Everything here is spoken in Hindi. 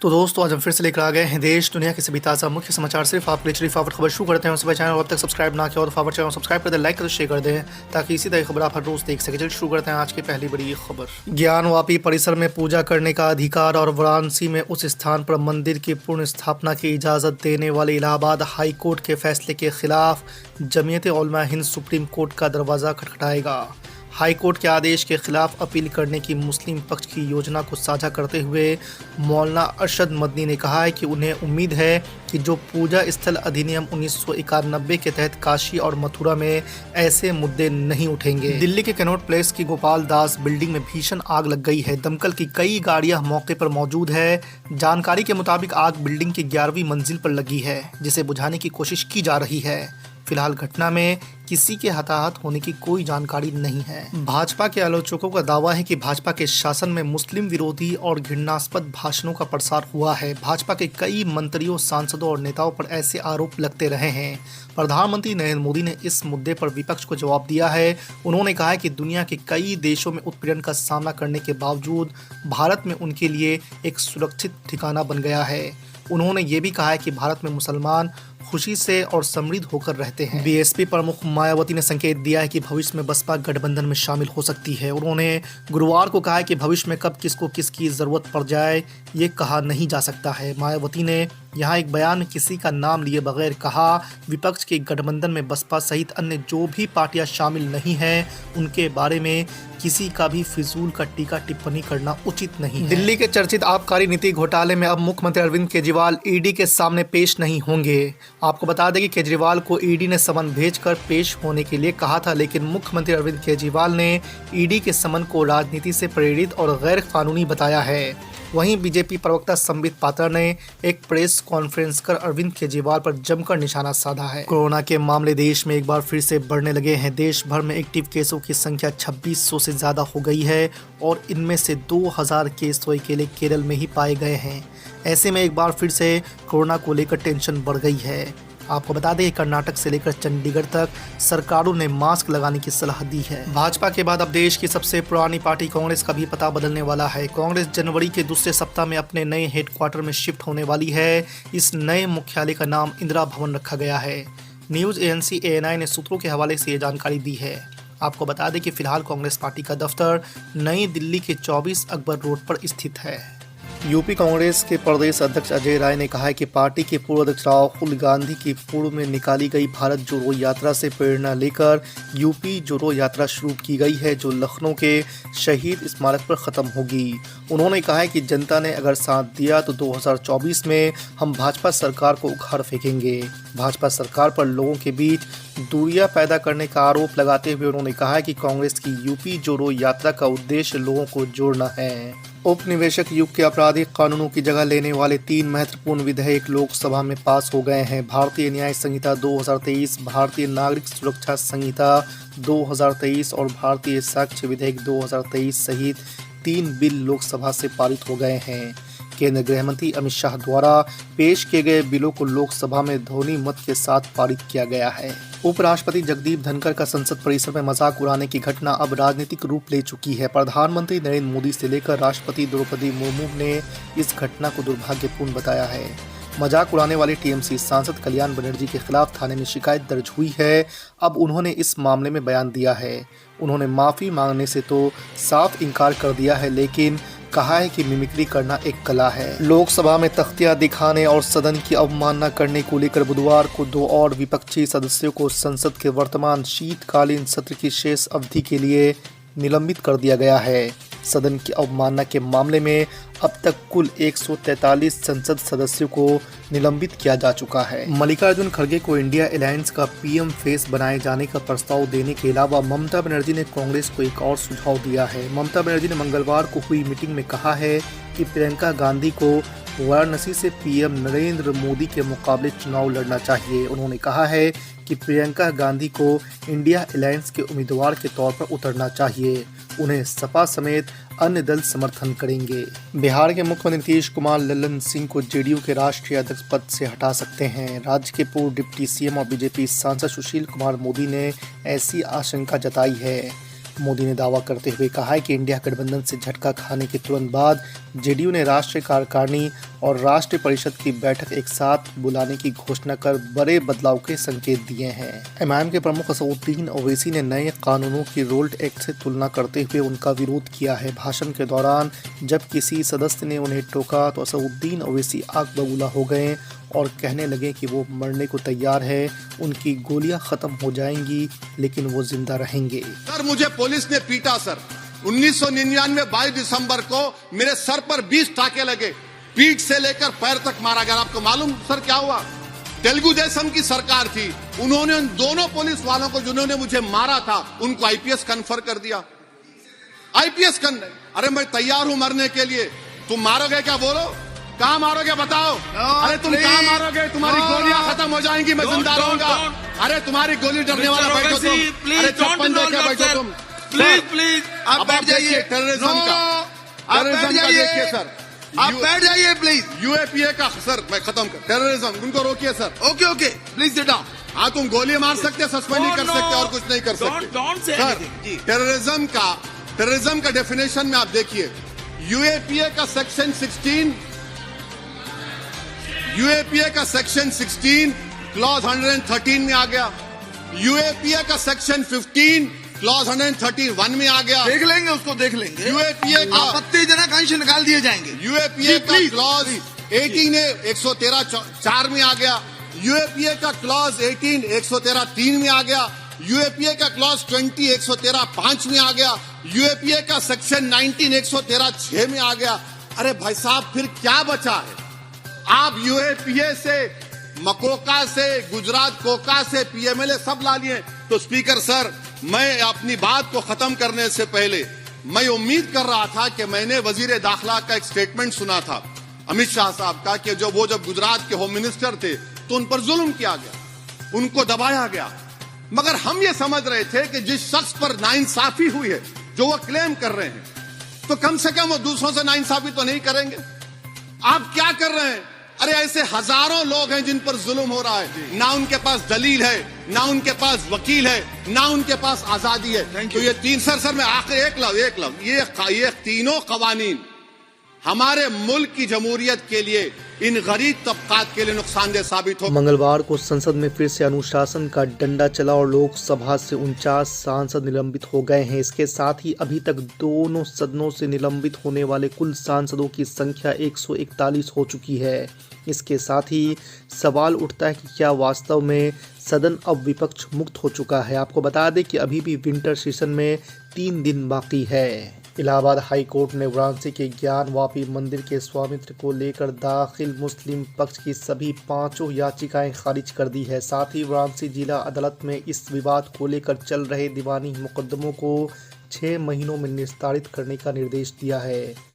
तो दोस्तों आज हम फिर से लेकर आ गए हैं देश दुनिया के सभी ताज़ा मुख्य समाचार सिर्फ आपके लिए। चलिए फटाफट खबर शुरू करते हैं। उससे पहले चैनल को अब तक सब्सक्राइब ना किया और फटाफट चैनल को सब्सक्राइब कर दें, लाइक कर दें, शेयर कर दें ताकि इसी तरह की खबर आप हर रोज देख सकें। चलिए शुरू करते हैं आज की पहली बड़ी खबर। ज्ञानवापी परिसर में पूजा करने का अधिकार और वाराणसी में उस स्थान पर मंदिर की पूर्ण स्थापना की इजाज़त देने वाले इलाहाबाद हाई कोर्ट के फैसले के खिलाफ जमीयत उलमा हिंद सुप्रीम कोर्ट का दरवाज़ा खटखटाएगा। हाई कोर्ट के आदेश के खिलाफ अपील करने की मुस्लिम पक्ष की योजना को साझा करते हुए मौलाना अरशद मदनी ने कहा है कि उन्हें उम्मीद है कि जो पूजा स्थल अधिनियम 1991 के तहत काशी और मथुरा में ऐसे मुद्दे नहीं उठेंगे। दिल्ली के कनॉट प्लेस की गोपाल दास बिल्डिंग में भीषण आग लग गई है। दमकल की कई गाड़ियां मौके पर मौजूद है। जानकारी के मुताबिक आग बिल्डिंग की 11वीं मंजिल पर लगी है, जिसे बुझाने की कोशिश की जा रही है। फिलहाल घटना में किसी के हताहत होने की कोई जानकारी नहीं है। भाजपा के आलोचकों का दावा है कि भाजपा के शासन में मुस्लिम विरोधी और घृणास्पद भाषणों का प्रसार हुआ है। भाजपा के कई मंत्रियों, सांसदों और नेताओं पर ऐसे आरोप लगते रहे हैं। प्रधानमंत्री नरेंद्र मोदी ने इस मुद्दे पर विपक्ष को जवाब दिया है। उन्होंने कहा है कि दुनिया के कई देशों में उत्पीड़न का सामना करने के बावजूद भारत में उनके लिए एक सुरक्षित ठिकाना बन गया है। उन्होंने ये भी कहा है कि भारत में मुसलमान खुशी से और समृद्ध होकर रहते हैं। बीएसपी प्रमुख मायावती ने संकेत दिया है कि भविष्य में बसपा गठबंधन में शामिल हो सकती है। उन्होंने गुरुवार को कहा है कि भविष्य में कब किसको किसकी जरूरत पड़ जाए ये कहा नहीं जा सकता है। मायावती ने यहाँ एक बयान में किसी का नाम लिए बगैर कहा, विपक्ष के गठबंधन में बसपा सहित अन्य जो भी पार्टियां शामिल नहीं हैं उनके बारे में किसी का भी फिजूल का टीका टिप्पणी करना उचित नहीं है। दिल्ली के चर्चित आबकारी नीति घोटाले में अब मुख्यमंत्री अरविंद केजरीवाल ईडी के सामने पेश नहीं होंगे। आपको बता दें कि केजरीवाल को ईडी ने समन भेजकर पेश होने के लिए कहा था, लेकिन मुख्यमंत्री अरविंद केजरीवाल ने ईडी के समन को राजनीति से प्रेरित और गैर कानूनी बताया है। वहीं बीजेपी प्रवक्ता संबित पात्रा ने एक प्रेस कॉन्फ्रेंस कर अरविंद केजरीवाल पर जमकर निशाना साधा है। कोरोना के मामले देश में एक बार फिर से बढ़ने लगे हैं। देश भर में एक्टिव केसों की संख्या 2600 से ज्यादा हो गई है और इनमें से 2000 केस तो अकेले केरल में ही पाए गए हैं। ऐसे में एक बार फिर से कोरोना को लेकर टेंशन बढ़ गई है। आपको बता दें कि कर्नाटक से लेकर चंडीगढ़ तक सरकारों ने मास्क लगाने की सलाह दी है। भाजपा के बाद अब देश की सबसे पुरानी पार्टी कांग्रेस का भी पता बदलने वाला है। कांग्रेस जनवरी के दूसरे सप्ताह में अपने नए हेडक्वार्टर में शिफ्ट होने वाली है। इस नए मुख्यालय का नाम इंदिरा भवन रखा गया है। न्यूज एजेंसी ANI ने सूत्रों के हवाले से ये जानकारी दी है। आपको बता दें कि फिलहाल कांग्रेस पार्टी का दफ्तर नई दिल्ली के 24 अकबर रोड पर स्थित है। यूपी कांग्रेस के प्रदेश अध्यक्ष अजय राय ने कहा है कि पार्टी के पूर्व अध्यक्ष राहुल गांधी की पूर्व में निकाली गई भारत जोड़ो यात्रा से प्रेरणा लेकर यूपी जोड़ो यात्रा शुरू की गई है, जो लखनऊ के शहीद स्मारक पर खत्म होगी। उन्होंने कहा है कि जनता ने अगर साथ दिया तो 2024 में हम भाजपा सरकार को उखाड़ फेंकेंगे। भाजपा सरकार पर लोगों के बीच दूरियां पैदा करने का आरोप लगाते हुए उन्होंने कहा है कि कांग्रेस की यूपी जोड़ो यात्रा का उद्देश्य लोगों को जोड़ना है। उपनिवेशक युग के आपराधिक कानूनों की जगह लेने वाले 3 महत्वपूर्ण विधेयक लोकसभा में पास हो गए हैं। भारतीय न्याय संहिता 2023, भारतीय नागरिक सुरक्षा संहिता 2023 और भारतीय साक्ष्य विधेयक 2023 सहित 3 बिल लोकसभा से पारित हो गए हैं। केंद्रीय गृह मंत्री अमित शाह द्वारा पेश किए गए बिलों को लोकसभा में ध्वनि मत के साथ पारित किया गया है। उपराष्ट्रपति जगदीप धनखड़ का संसद परिसर में मजाक उड़ाने की घटना अब राजनीतिक रूप ले चुकी है। प्रधानमंत्री नरेंद्र मोदी से लेकर राष्ट्रपति द्रौपदी मुर्मू ने इस घटना को दुर्भाग्यपूर्ण बताया है। मजाक उड़ाने वाले टीएमसी सांसद कल्याण बनर्जी के खिलाफ थाने में शिकायत दर्ज हुई है। अब उन्होंने इस मामले में बयान दिया है। उन्होंने माफी मांगने से तो साफ इनकार कर दिया है, लेकिन कहा है कि मिमिक्री करना एक कला है। लोकसभा में तख्तियां दिखाने और सदन की अवमानना करने को लेकर बुधवार को 2 और विपक्षी सदस्यों को संसद के वर्तमान शीतकालीन सत्र की शेष अवधि के लिए निलंबित कर दिया गया है। सदन की अवमानना के मामले में अब तक कुल 143 संसद सदस्यों को निलंबित किया जा चुका है। मल्लिकार्जुन खड़गे को इंडिया अलायंस का पीएम फेस बनाए जाने का प्रस्ताव देने के अलावा ममता बनर्जी ने कांग्रेस को एक और सुझाव दिया है। ममता बनर्जी ने मंगलवार को हुई मीटिंग में कहा है कि प्रियंका गांधी को वाराणसी से पीएम नरेंद्र मोदी के मुकाबले चुनाव लड़ना चाहिए। उन्होंने कहा है कि प्रियंका गांधी को इंडिया अलायंस के उम्मीदवार के तौर पर उतरना चाहिए। उन्हें सपा समेत अन्य दल समर्थन करेंगे। बिहार के मुख्यमंत्री नीतीश कुमार लल्लन सिंह को जेडीयू के राष्ट्रीय अध्यक्ष पद से हटा सकते हैं। राज्य के पूर्व डिप्टी सीएम और बीजेपी सांसद सुशील कुमार मोदी ने ऐसी आशंका जताई है। मोदी ने दावा करते हुए कहा है कि इंडिया गठबंधन से झटका खाने के तुरंत बाद जेडीयू ने राष्ट्रीय कार्यकारिणी और राष्ट्रीय परिषद की बैठक एक साथ बुलाने की घोषणा कर बड़े बदलाव के संकेत दिए हैं। एमआईएम के प्रमुख असदुद्दीन ओवैसी ने नए कानूनों की रोल्ड एक्ट से तुलना करते हुए उनका विरोध किया है। भाषण के दौरान जब किसी सदस्य ने उन्हें टोका तो असदुद्दीन ओवैसी आग बबूला हो गए और कहने लगे कि वो मरने को तैयार है, उनकी गोलियां खत्म हो जाएंगी लेकिन वो जिंदा रहेंगे। सर मुझे पुलिस ने पीटा सर 1999 22 दिसंबर को मेरे सर पर 20 टाके लगे, पीठ से लेकर पैर तक मारा गया। आपको मालूम सर क्या हुआ? तेलुगु देशम की सरकार थी, उन्होंने उन दोनों पुलिस वालों को जिन्होंने मुझे मारा था उनको आईपीएस कन्फर कर दिया। आईपीएस अरे मैं तैयार हूं मरने के लिए, तुम मारोगे क्या? बोलो कहां मारोगे बताओ? अरे तुम कहां मारोगे? तुम्हारी गोलियां खत्म हो जाएंगी, मैं जिंदा रहूंगा। अरे तुम्हारी गोली डरने वाला बैठो तुम। अरे चप्पन देके बैठो तुम। प्लीज आप बैठ जाइए। टेररिज्म का देखिए सर, आप बैठ जाइए प्लीज। यूएपीए का सर मैं खत्म कर टेररिज्म, उनको रोकिए sir. Okay please sit down. हाँ तुम गोली मार सकते, सस्पेंड नहीं कर सकते और कुछ नहीं कर सकते सर। टेररिज्म का डेफिनेशन में आप देखिए, यूएपीए का सेक्शन 16 क्लॉज 113 में आ गया। यूएपीए का सेक्शन 15 क्लॉज 131 में आ गया। देख लेंगे उसको, देख लेंगे। यूएपीए का आपत्तिजनक अंश निकाल दिए जाएंगे। यूएपीए का क्लॉज 18 113 4 में आ गया। यूएपीए का क्लॉज 18 113 3 में आ गया। यूएपीए का क्लॉज 20 113 5 में आ गया। यूएपीए का सेक्शन 19 113 6 में आ गया। अरे भाई साहब फिर क्या बचा है? आप यूएपीए से, मकोका से, गुजरात कोका से पीएमएलए सब ला लिए। तो स्पीकर सर, मैं अपनी बात को खत्म करने से पहले मैं उम्मीद कर रहा था कि मैंने वजीर दाखिला का एक स्टेटमेंट सुना था अमित शाह साहब का कि जब गुजरात के होम मिनिस्टर थे तो उन पर जुल्म किया गया, उनको दबाया गया। मगर हम ये समझ रहे थे कि जिस शख्स पर नाइंसाफी हुई है, जो वो क्लेम कर रहे हैं, तो कम से कम वो दूसरों से नाइंसाफी तो नहीं करेंगे। आप क्या कर रहे हैं? अरे ऐसे हजारों लोग हैं जिन पर जुल्म हो रहा है, ना उनके पास दलील है, ना उनके पास वकील है, ना उनके पास आजादी है। तो ये तीन सर मैं आखिर एक लव ये तीनों कवानीन हमारे मुल्क की जमहूरियत के लिए, इन गरीब तबकात के लिए नुकसानदेह साबित हो। मंगलवार को संसद में फिर से अनुशासन का डंडा चला और लोकसभा से 49 सांसद निलंबित हो गए हैं। इसके साथ ही अभी तक दोनों सदनों से निलंबित होने वाले कुल सांसदों की संख्या 141 हो चुकी है। इसके साथ ही सवाल उठता है कि क्या वास्तव में सदन अब विपक्ष मुक्त हो चुका है। आपको बता दें कि अभी भी विंटर सेशन में 3 दिन बाकी है। इलाहाबाद हाई कोर्ट ने वाराणसी के ज्ञानवापी मंदिर के स्वामित्व को लेकर दाखिल मुस्लिम पक्ष की सभी 5 याचिकाएं खारिज कर दी है। साथ ही वाराणसी जिला अदालत में इस विवाद को लेकर चल रहे दीवानी मुकदमों को 6 महीनों में निस्तारित करने का निर्देश दिया है।